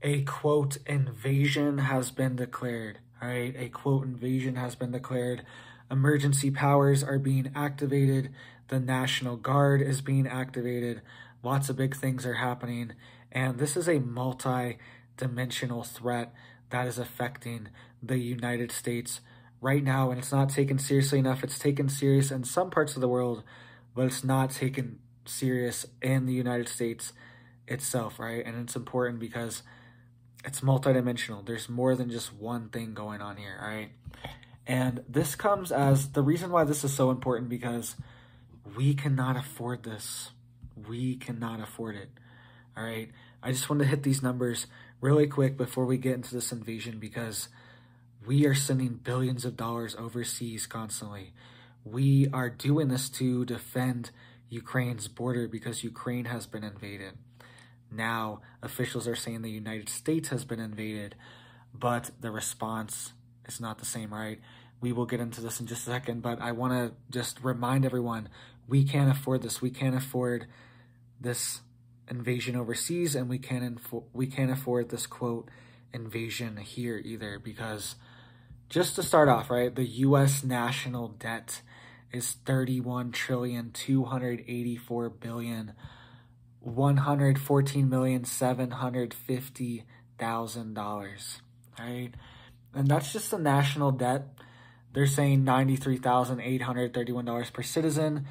A quote invasion has been declared. All right, a quote invasion has been declared. Emergency powers are being activated. The National Guard is being activated. Lots of big things are happening. And this is a multi-dimensional threat that is affecting the United States right now. And it's not taken seriously enough. It's taken serious in some parts of the world, but it's not taken serious in the United States itself, right? And it's important because it's multidimensional. There's more than just one thing going on here, all right? And this comes as the reason why this is so important, because we cannot afford this. We cannot afford it, all right? I just want to hit these numbers really quick before we get into this invasion, because we are sending billions of dollars overseas constantly. We are doing this to defend Ukraine's border because Ukraine has been invaded. Now, officials are saying the United States has been invaded, but the response is not the same, right? We will get into this in just a second, but I want to just remind everyone, we can't afford this. We can't afford this invasion overseas, and we can't afford this, quote, invasion here either, because just to start off, right, the U.S. national debt is $31,284,114,750,000, right? And that's just the national debt. They're saying $93,831 per citizen,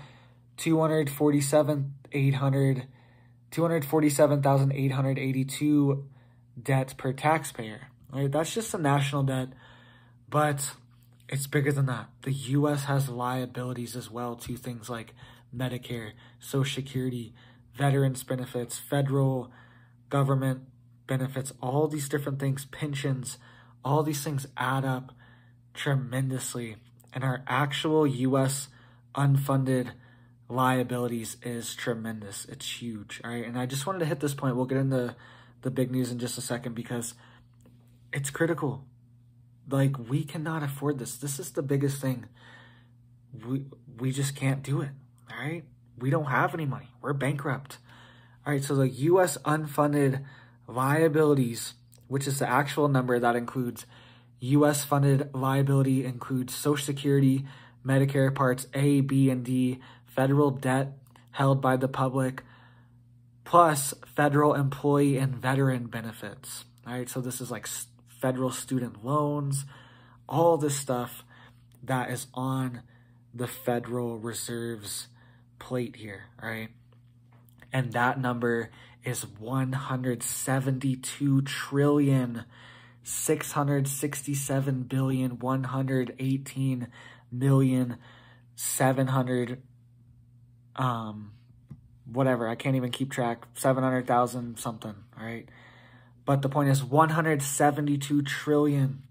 $247,882 debt per taxpayer, right? That's just the national debt, but it's bigger than that. The U.S. has liabilities as well to things like Medicare, Social Security, veterans benefits, federal government benefits, all these different things, pensions, all these things add up tremendously. And our actual U.S. unfunded liabilities is tremendous. It's huge, all right? And I just wanted to hit this point. We'll get into the big news in just a second because it's critical. Like, we cannot afford this. This is the biggest thing. We just can't do it, all right? We don't have any money. We're bankrupt. All right, so the U.S. unfunded liabilities, which is the actual number that includes U.S. funded liability, includes Social Security, Medicare Parts A, B, and D, federal debt held by the public, plus federal employee and veteran benefits. All right, so this is like federal student loans, all this stuff that is on the Federal Reserve's plate here, all right? And that number is $172,667,118,700 whatever, I can't even keep track, 700,000 something, all right? But the point is 172 trillion.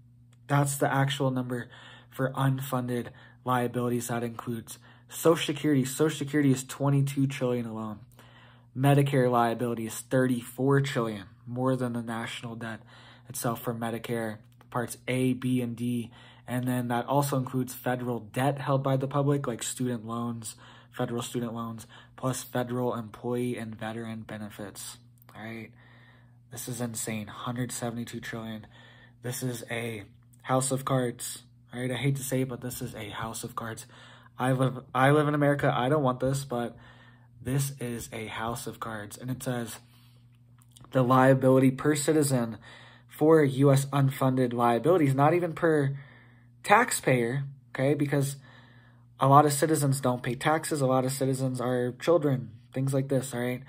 That's the actual number for unfunded liabilities. That includes Social Security. Social Security is 22 trillion alone. Medicare liability is 34 trillion, more than the national debt itself for Medicare Parts A, B, and D. And then that also includes federal debt held by the public, like student loans, federal student loans, plus federal employee and veteran benefits, all right? This is insane, 172 trillion. This is a house of cards, all right? I hate to say it, but this is a house of cards. I live in America. I don't want this, but this is a house of cards. And it says the liability per citizen for U.S. unfunded liabilities, not even per taxpayer, okay? Because a lot of citizens don't pay taxes. A lot of citizens are children, things like this, all right,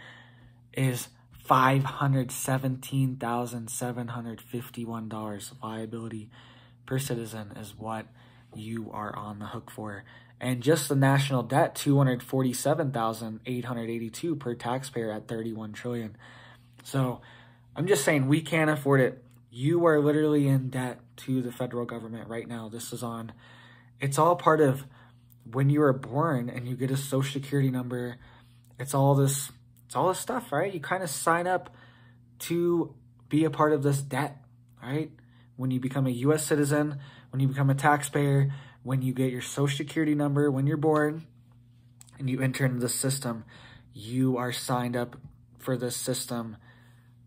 is $517,751 liability per citizen is what you are on the hook for. And just the national debt, $247,882 per taxpayer at 31 trillion. So I'm just saying, we can't afford it. You are literally in debt to the federal government right now. This is on, it's all part of when you were born and you get a Social Security number. It's all this stuff, right? You kind of sign up to be a part of this debt, right? When you become a U.S. citizen, when you become a taxpayer, when you get your Social Security number, when you're born, and you enter into the system, you are signed up for this system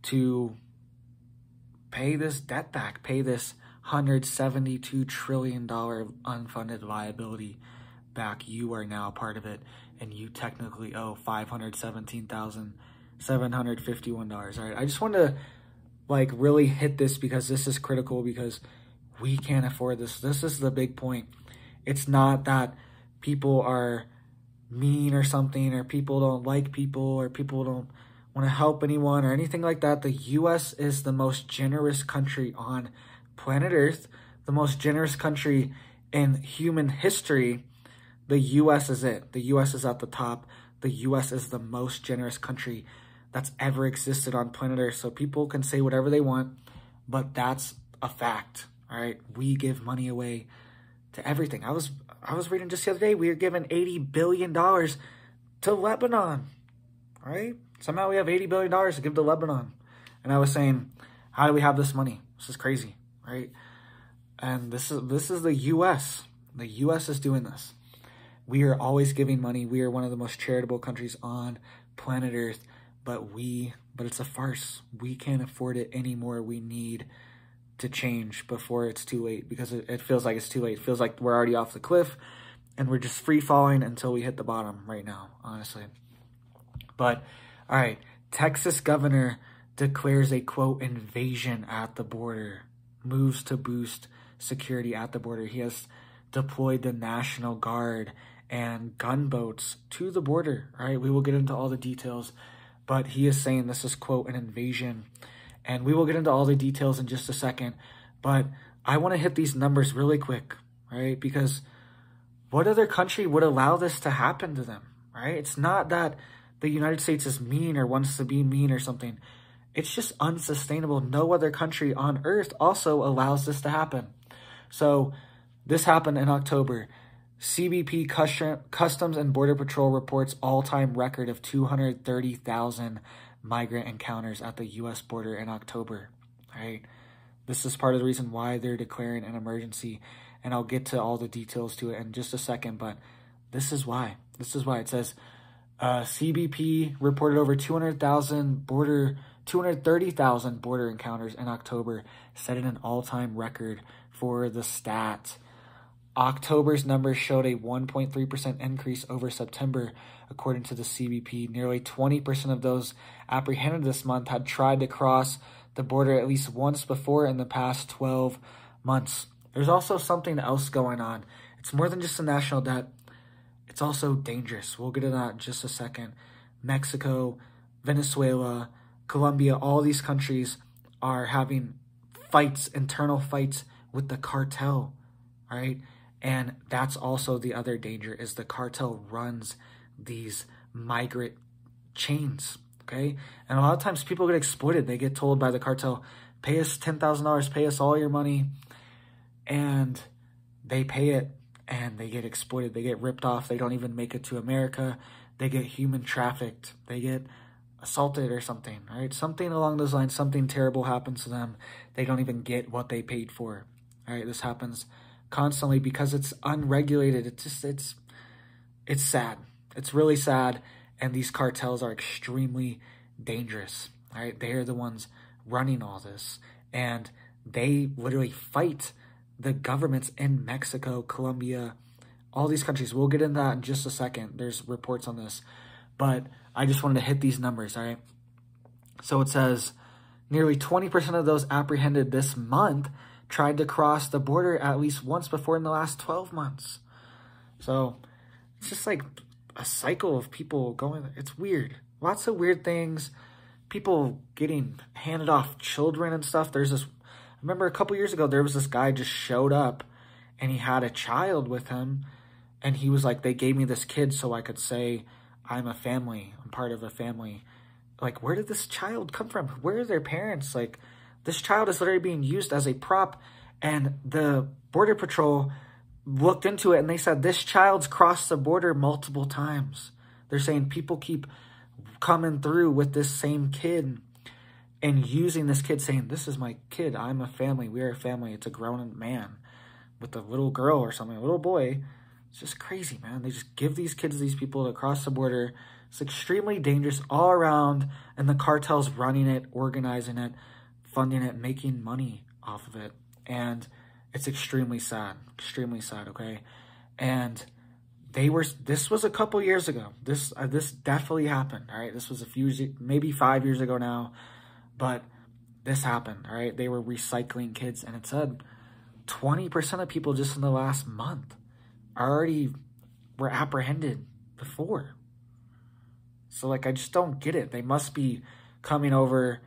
to pay this debt back, pay this $172 trillion unfunded liability back. You are now a part of it, and you technically owe $517,751. All right, I just wanted to like really hit this because this is critical, because we can't afford this. This is the big point. It's not that people are mean or something, or people don't like people, or people don't want to help anyone or anything like that. The U.S. is the most generous country on planet Earth, the most generous country in human history. The U.S. is it. The U.S. is at the top. The U.S. is the most generous country that's ever existed on planet Earth. So people can say whatever they want, but that's a fact. All right, we give money away to everything. I was reading just the other day, we are giving $80 billion to Lebanon. All right, somehow we have $80 billion to give to Lebanon. And I was saying, how do we have this money? This is crazy, right? And this is the U.S. The U.S. is doing this. We are always giving money. We are one of the most charitable countries on planet Earth, but it's a farce. We can't afford it anymore. We need to change before it's too late, because it feels like it's too late. It feels like we're already off the cliff and we're just free falling until we hit the bottom right now, honestly. But all right, Texas governor declares a quote invasion at the border, moves to boost security at the border. He has deployed the National Guard and gunboats to the border. All right, we will get into all the details, but he is saying this is quote an invasion. And we will get into all the details in just a second. But I want to hit these numbers really quick, right? Because what other country would allow this to happen to them, right? It's not that the United States is mean or wants to be mean or something. It's just unsustainable. No other country on earth also allows this to happen. So this happened in October. CBP Customs and Border Patrol reports all-time record of 230,000 migrant encounters at the U.S. border in October, right? This is part of the reason why they're declaring an emergency, and I'll get to all the details to it in just a second, but this is why. This is why. It says CBP reported over 230,000 border encounters in October, setting an all-time record for the stat. October's numbers showed a 1.3% increase over September, according to the CBP. Nearly 20% of those apprehended this month had tried to cross the border at least once before in the past 12 months. There's also something else going on. It's more than just the national debt. It's also dangerous. We'll get to that in just a second. Mexico, Venezuela, Colombia, all these countries are having fights, internal fights with the cartel, right? And that's also the other danger, is the cartel runs these migrant chains, okay? And a lot of times people get exploited. They get told by the cartel, pay us $10,000, pay us all your money. And they pay it and they get exploited. They get ripped off. They don't even make it to America. They get human trafficked. They get assaulted or something, right? Something along those lines, something terrible happens to them. They don't even get what they paid for, all right? This happens constantly because it's unregulated. It's sad. It's really sad. And these cartels are extremely dangerous, right? They are the ones running all this. And they literally fight the governments in Mexico, Colombia, all these countries. We'll get into that in just a second. There's reports on this. But I just wanted to hit these numbers, all right? So it says nearly 20% of those apprehended this month tried to cross the border at least once before in the last 12 months. So it's just like a cycle of people going. It's weird. Lots of weird things. People getting handed off children and stuff. There's this, I remember a couple years ago, there was this guy just showed up and he had a child with him. And he was like, they gave me this kid so I could say, I'm a family. I'm part of a family. Like, where did this child come from? Where are their parents? Like, this child is literally being used as a prop, and the Border Patrol looked into it, and they said this child's crossed the border multiple times. They're saying people keep coming through with this same kid and using this kid, saying, this is my kid. I'm a family. We are a family. It's a grown man with a little girl or something, a little boy. It's just crazy, man. They just give these kids to these people to cross the border. It's extremely dangerous all around, and the cartel's running it, organizing it, funding it, making money off of it. And it's extremely sad, okay? And this was a couple years ago. This definitely happened, all right? This was maybe 5 years ago now, but this happened, all right? They were recycling kids, and it said 20% of people just in the last month already were apprehended before. So, like, I just don't get it. They must be coming over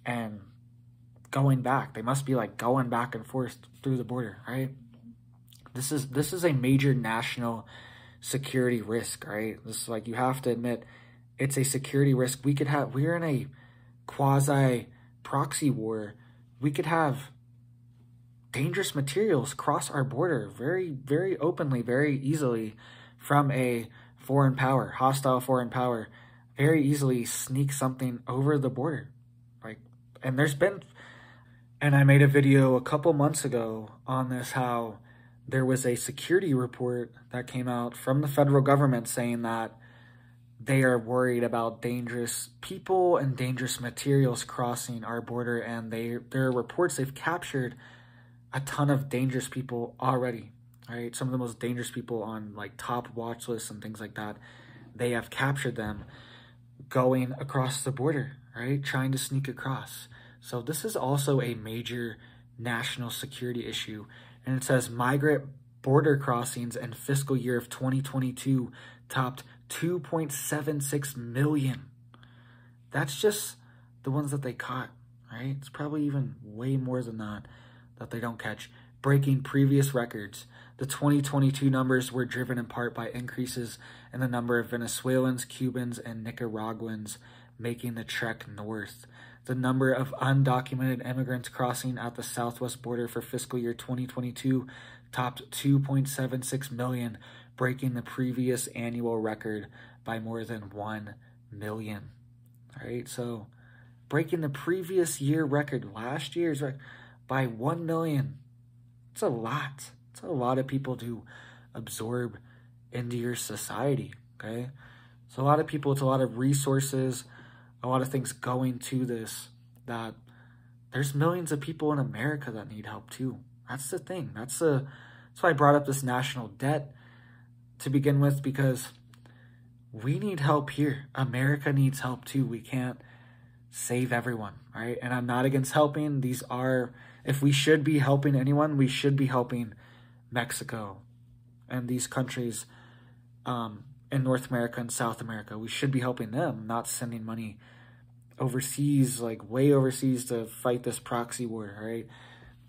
and going back. They must be, like, going back and forth through the border, right? This is a major national security risk, right? This is, like, you have to admit, it's a security risk. We're in a quasi proxy war. We could have dangerous materials cross our border very, very openly, very easily from a foreign power, hostile foreign power, very easily sneak something over the border. Like, and I made a video a couple months ago on this, how there was a security report that came out from the federal government saying that they are worried about dangerous people and dangerous materials crossing our border, and there are reports they've captured a ton of dangerous people already, right? Some of the most dangerous people on, like, top watch lists and things like that. They have captured them going across the border, right? Trying to sneak across. So this is also a major national security issue. And it says migrant border crossings in fiscal year of 2022 topped 2.76 million. That's just the ones that they caught, right? It's probably even way more than that they don't catch, breaking previous records. The 2022 numbers were driven in part by increases in the number of Venezuelans, Cubans, and Nicaraguans making the trek north. The number of undocumented immigrants crossing at the southwest border for fiscal year 2022 topped 2.76 million, breaking the previous annual record by more than 1 million. All right, so breaking the previous year record, last year's record, by 1 million. It's a lot. It's a lot of people to absorb into your society, okay? So a lot of people, it's a lot of resources, a lot of things going to this, that there's millions of people in America that need help too. That's the thing. That's why I brought up this national debt to begin with, because we need help here. America needs help too. We can't save everyone, right? And I'm not against helping. If we should be helping anyone, we should be helping Mexico and these countries in North America and South America. We should be helping them, not sending money overseas, like way overseas, to fight this proxy war, right?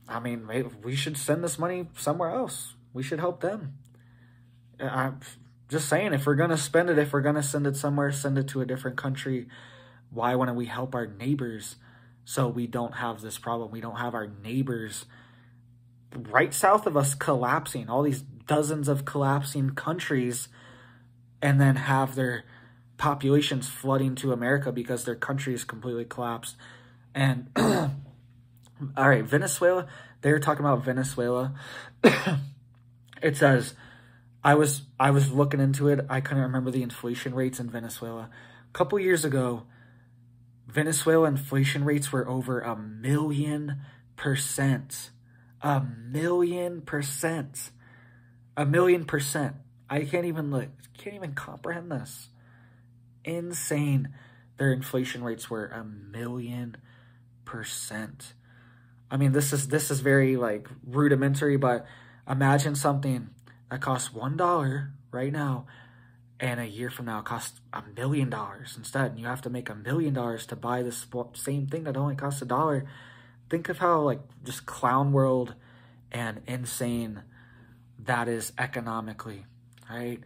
I mean, we should send this money somewhere else. We should help them. I'm just saying, if we're going to spend it, if we're going to send it somewhere, send it to a different country. Why wouldn't we help our neighbors so we don't have this problem? We don't have our neighbors right south of us collapsing, all these dozens of collapsing countries, and then have their populations flooding to America because their country is completely collapsed. And all right, Venezuela, they were talking about Venezuela. It says, I was looking into it. I couldn't remember the inflation rates in Venezuela. A couple years ago, Venezuela inflation rates were over 1,000,000%. 1,000,000%. 1,000,000%. I can't even comprehend this. Insane. Their inflation rates were 1,000,000%. I mean, this is very, like, rudimentary, but imagine something that costs $1 right now, and a year from now it costs $1 million instead. And you have to make $1 million to buy this same thing that only costs $1. Think of how, like, just clown world and insane that is economically, right?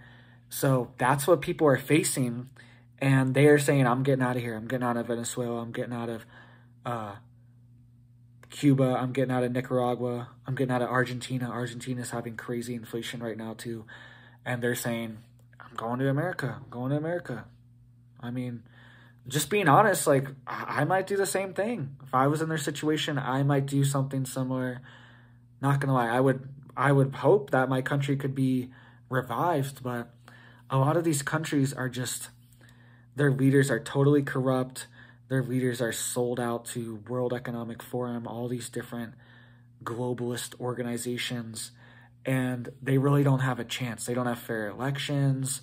So that's what people are facing, and they are saying, I'm getting out of here. I'm getting out of Venezuela. I'm getting out of Cuba. I'm getting out of Nicaragua. I'm getting out of Argentina. Argentina's having crazy inflation right now too. And they're saying, I'm going to America. I'm going to America. I mean, just being honest, like, I might do the same thing. If I was in their situation, I might do something similar. Not gonna lie, I would hope that my country could be revived, but a lot of these countries are just, their leaders are totally corrupt. Their leaders are sold out to World Economic Forum, all these different globalist organizations, and they really don't have a chance. They don't have fair elections,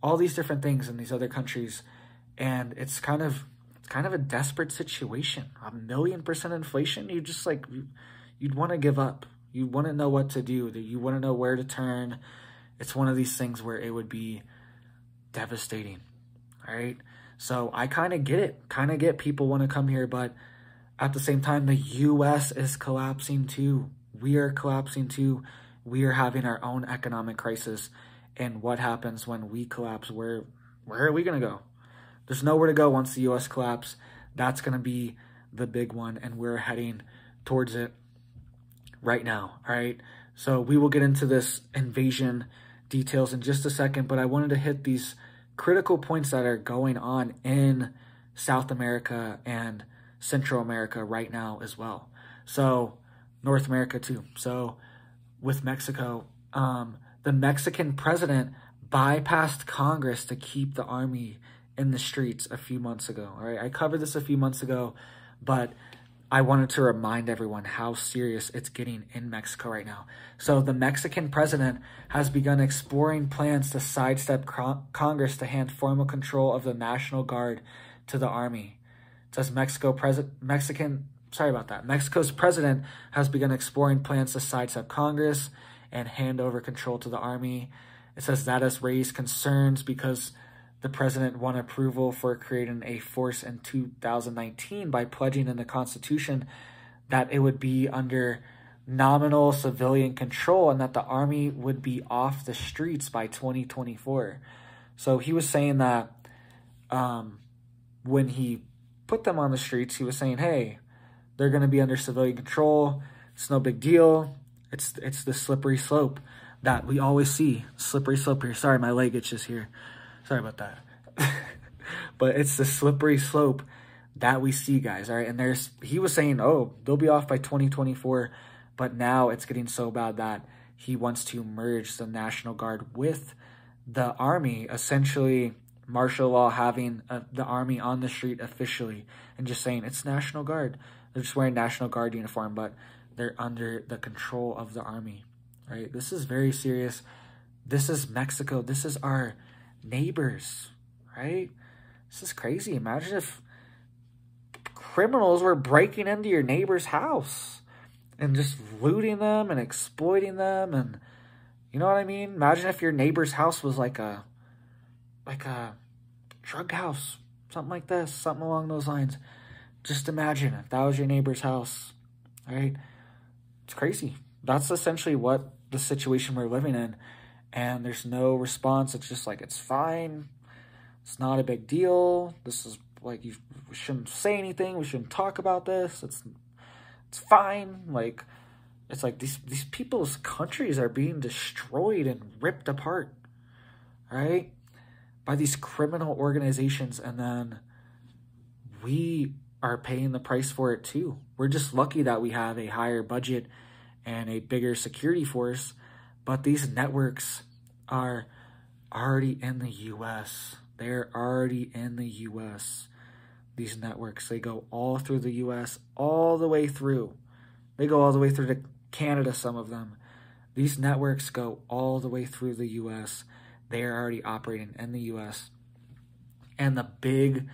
all these different things in these other countries, and it's kind of a desperate situation. 1,000,000% inflation. You just like, you'd want to give up. You want to know what to do. You want to know where to turn. It's one of these things where it would be devastating. All right. So I kind of get it. Kind of get people want to come here, but at the same time, the U.S. is collapsing too. We are collapsing too. We are having our own economic crisis. And what happens when we collapse? Where are we going to go? There's nowhere to go once the U.S. collapses. That's going to be the big one, and we're heading towards it right now, all right? So we will get into this invasion details in just a second, but I wanted to hit these critical points that are going on in South America and Central America right now as well. So North America too. So with Mexico, the Mexican president bypassed Congress to keep the army in the streets a few months ago. All right, I covered this a few months ago, but I wanted to remind everyone how serious it's getting in Mexico right now. So the Mexican president has begun exploring plans to sidestep Congress to hand formal control of the National Guard to the army. It says Mexico's president has begun exploring plans to sidestep Congress and hand over control to the army. It says that has raised concerns because the president won approval for creating a force in 2019 by pledging in the Constitution that it would be under nominal civilian control and that the army would be off the streets by 2024. So he was saying that when he put them on the streets, he was saying, hey, they're going to be under civilian control. It's no big deal. It's the slippery slope that we always see. Slippery slope here. Sorry, my leg itches here. Sorry about that. But it's the slippery slope that we see, guys. All right. And he was saying, oh, they'll be off by 2024. But now it's getting so bad that he wants to merge the National Guard with the army, essentially martial law, having the army on the street officially and just saying it's National Guard. They're just wearing National Guard uniform, but they're under the control of the army. Right. This is very serious. This is Mexico. This is our neighbors, right? This is crazy. Imagine if criminals were breaking into your neighbor's house and just looting them and exploiting them, and you know what I mean? Imagine if your neighbor's house was like a drug house, something like this, something along those lines. Just imagine if that was your neighbor's house, right? It's crazy. That's essentially what the situation we're living in. And there's no response. It's just like, it's fine. It's not a big deal. This is like, we shouldn't say anything. We shouldn't talk about this. It's fine. Like, it's like these people's countries are being destroyed and ripped apart, right? By these criminal organizations. And then we are paying the price for it too. We're just lucky that we have a higher budget and a bigger security force. But these networks are already in the U.S. They're already in the U.S. These networks, they go all through the U.S., all the way through. They go all the way through to Canada, some of them. These networks go all the way through the U.S. They are already operating in the U.S. And a big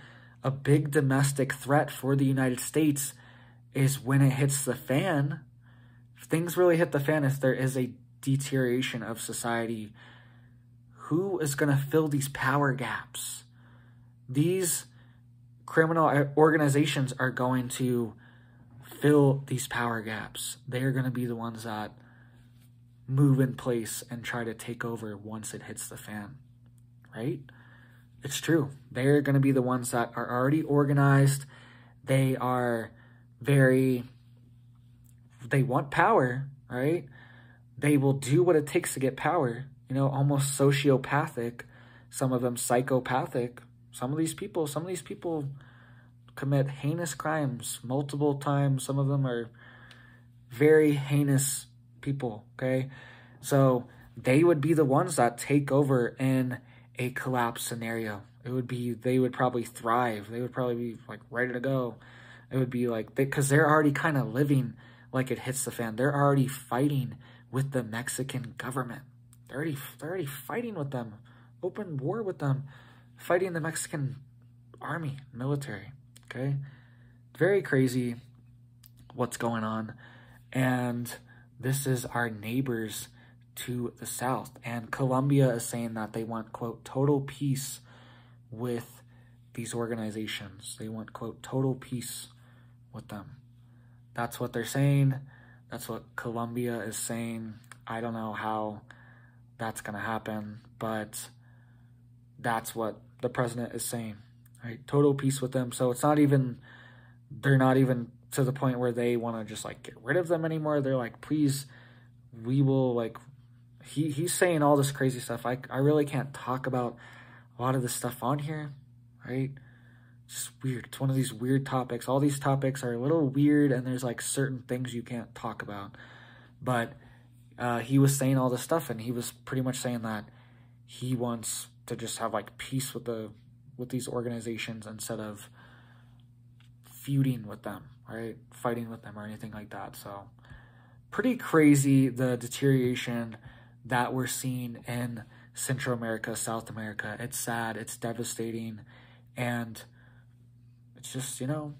domestic threat for the United States is when it hits the fan. If things really hit the fan, if there is a deterioration of society, who is going to fill these power gaps? These criminal organizations are going to fill these power gaps. They are going to be the ones that move in place and try to take over once it hits the fan, right? It's true. They're going to be the ones that are already organized. They want power, right? They will do what it takes to get power, you know, almost sociopathic, some of them psychopathic. Some of these people commit heinous crimes multiple times. Some of them are very heinous people, okay? So they would be the ones that take over in a collapse scenario. they would probably thrive. They would probably be like ready to go. It would be like, because they're already kind of living like it hits the fan. They're already fighting with the Mexican government. They're already fighting with them, open war with them, fighting the Mexican army, military. Okay, very crazy what's going on. And this is our neighbors to the south. And Colombia is saying that they want, quote, total peace with these organizations. They want, quote, total peace with them. That's what they're saying. That's what Colombia is saying. I don't know how that's going to happen, but that's what the president is saying, right? Total peace with them. So it's not even, they're not even to the point where they want to just like get rid of them anymore. They're like, please, we will, like, he's saying all this crazy stuff. I really can't talk about a lot of this stuff on here, right? It's just weird. It's one of these weird topics. All these topics are a little weird, and there's like certain things you can't talk about. But he was saying all this stuff, and he was pretty much saying that he wants to just have like peace with these organizations instead of feuding with them, right? Fighting with them or anything like that. So pretty crazy, the deterioration that we're seeing in Central America, South America. It's sad, it's devastating, and it's just, you know,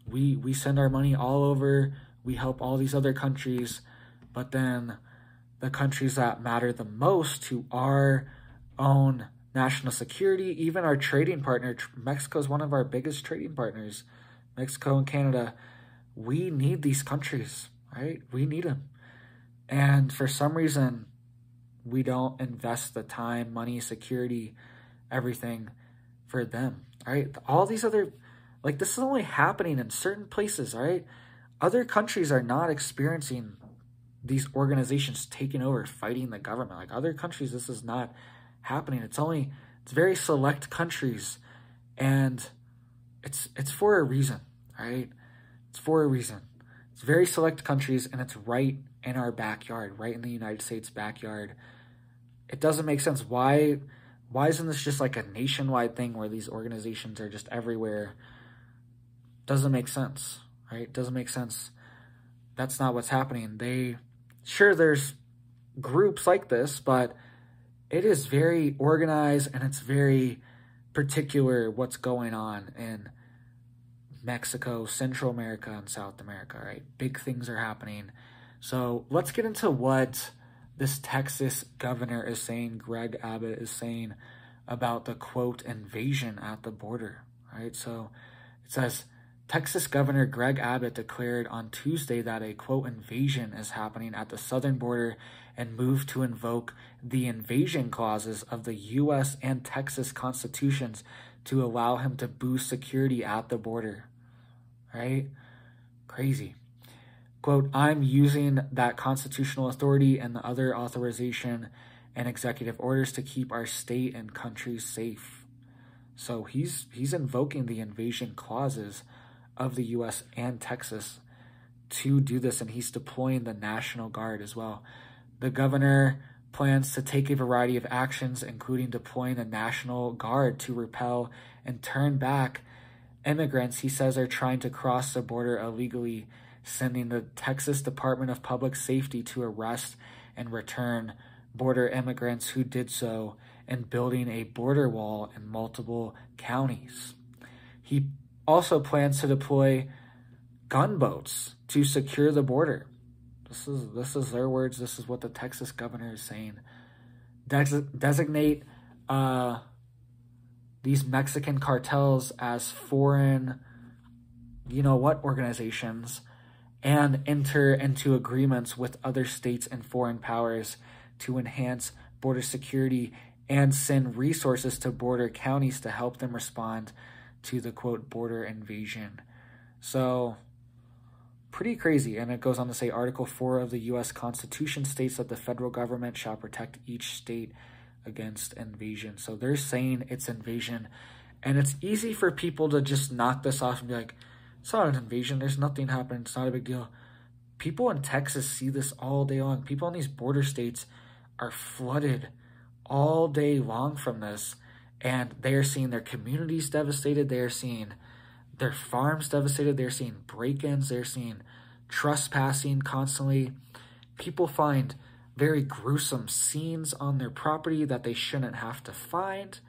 we send our money all over, we help all these other countries, but then the countries that matter the most to our own national security, even our trading partner, Mexico is one of our biggest trading partners, Mexico and Canada, we need these countries, right? We need them. And for some reason, we don't invest the time, money, security, everything for them, right? All these other, like, this is only happening in certain places, right? Other countries are not experiencing these organizations taking over, fighting the government. Like, other countries, this is not happening. It's very select countries, and it's for a reason, right? It's for a reason. It's very select countries, and it's right in our backyard, right in the United States backyard. It doesn't make sense. Why isn't this just like a nationwide thing where these organizations are just everywhere? Doesn't make sense, right? Doesn't make sense. That's not what's happening. There's groups like this, but it is very organized, and it's very particular what's going on in Mexico, Central America, and South America, right? Big things are happening. So let's get into what this Texas governor is saying, Greg Abbott is saying about the, quote, invasion at the border, right? So it says, Texas Governor Greg Abbott declared on Tuesday that a, quote, invasion is happening at the southern border and moved to invoke the invasion clauses of the U.S. and Texas constitutions to allow him to boost security at the border, right? Crazy. Quote, I'm using that constitutional authority and the other authorization and executive orders to keep our state and country safe. So he's invoking the invasion clauses of the U.S. and Texas to do this, and he's deploying the National Guard as well. The governor plans to take a variety of actions, including deploying the National Guard to repel and turn back immigrants he says are trying to cross the border illegally, sending the Texas Department of Public Safety to arrest and return border immigrants who did so, and building a border wall in multiple counties. He also plans to deploy gunboats to secure the border. This is their words. This is what the Texas governor is saying. Designate these Mexican cartels as foreign, you know what, organizations, and enter into agreements with other states and foreign powers to enhance border security and send resources to border counties to help them respond to the, quote, border invasion. So, pretty crazy. And it goes on to say, Article 4 of the U.S. Constitution states that the federal government shall protect each state against invasion. So they're saying it's invasion. And it's easy for people to just knock this off and be like, it's not an invasion. There's nothing happening. It's not a big deal. People in Texas see this all day long. People in these border states are flooded all day long from this. and they are seeing their communities devastated. They are seeing their farms devastated. They're seeing break-ins. They're seeing trespassing constantly. People find very gruesome scenes on their property that they shouldn't have to find.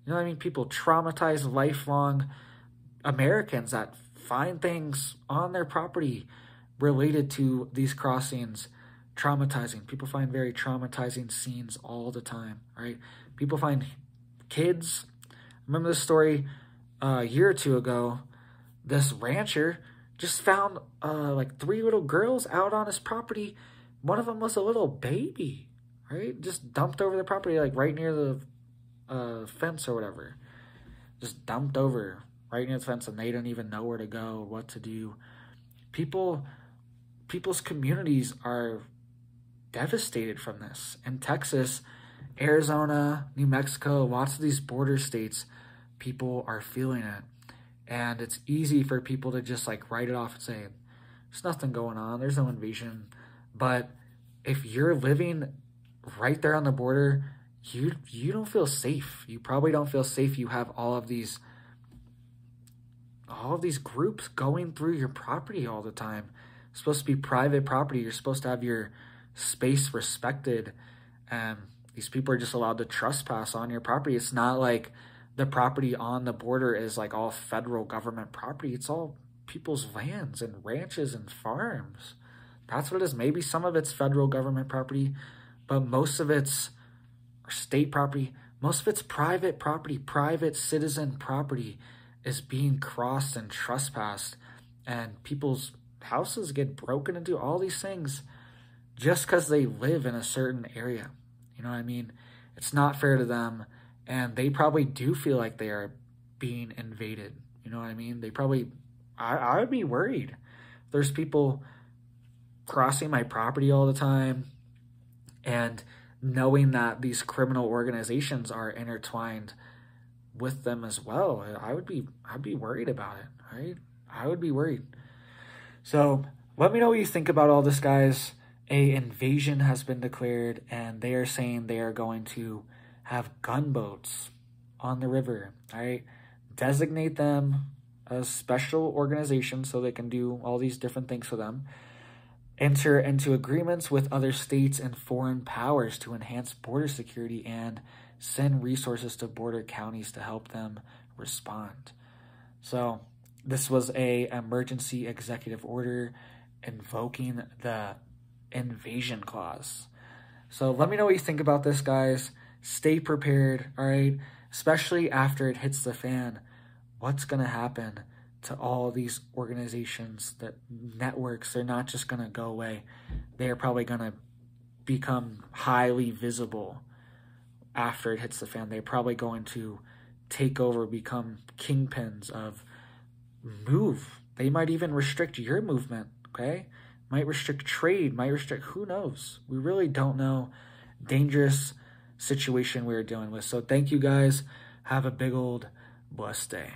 You know what I mean? People traumatize lifelong Americans that find things on their property related to these crossings traumatizing. People find very traumatizing scenes all the time, right? People find kids. Remember this story a year or two ago? This rancher just found like 3 little girls out on his property. One of them was a little baby, right? Just dumped over the property, like right near the fence or whatever. Just dumped over right near the fence, and they don't even know where to go or what to do. People's communities are devastated from this. In Texas, Arizona, New Mexico, lots of these border states, people are feeling it. And it's easy for people to just like write it off and say, there's nothing going on, there's no invasion. But if you're living right there on the border, you don't feel safe. You probably don't feel safe. You have all of these groups going through your property all the time. It's supposed to be private property. You're supposed to have your space respected. And these people are just allowed to trespass on your property. It's not like the property on the border is like all federal government property. It's all people's lands and ranches and farms. That's what it is. Maybe some of it's federal government property, but most of it's state property. Most of it's private property. Private citizen property is being crossed and trespassed, and people's houses get broken into, all these things just because they live in a certain area. You know what I mean? It's not fair to them, and they probably do feel like they are being invaded. You know what I mean? They probably, I would be worried. There's people crossing my property all the time, and knowing that these criminal organizations are intertwined with them as well, I'd be worried about it, right? I would be worried. So let me know what you think about all this, guys. A invasion has been declared, and they are saying they are going to have gunboats on the river, all right? Designate them as special organizations so they can do all these different things for them. Enter into agreements with other states and foreign powers to enhance border security and send resources to border counties to help them respond. So this was a emergency executive order invoking the invasion clause. So let me know what you think about this, guys. Stay prepared, all right? Especially after it hits the fan. What's going to happen to all these organizations, that networks? They're not just going to go away. They are probably going to become highly visible after it hits the fan. They're probably going to take over, become kingpins of move. They might even restrict your movement, okay? Might restrict trade, might restrict, who knows? We really don't know. Dangerous situation we're dealing with. So thank you, guys. Have a big old blessed day.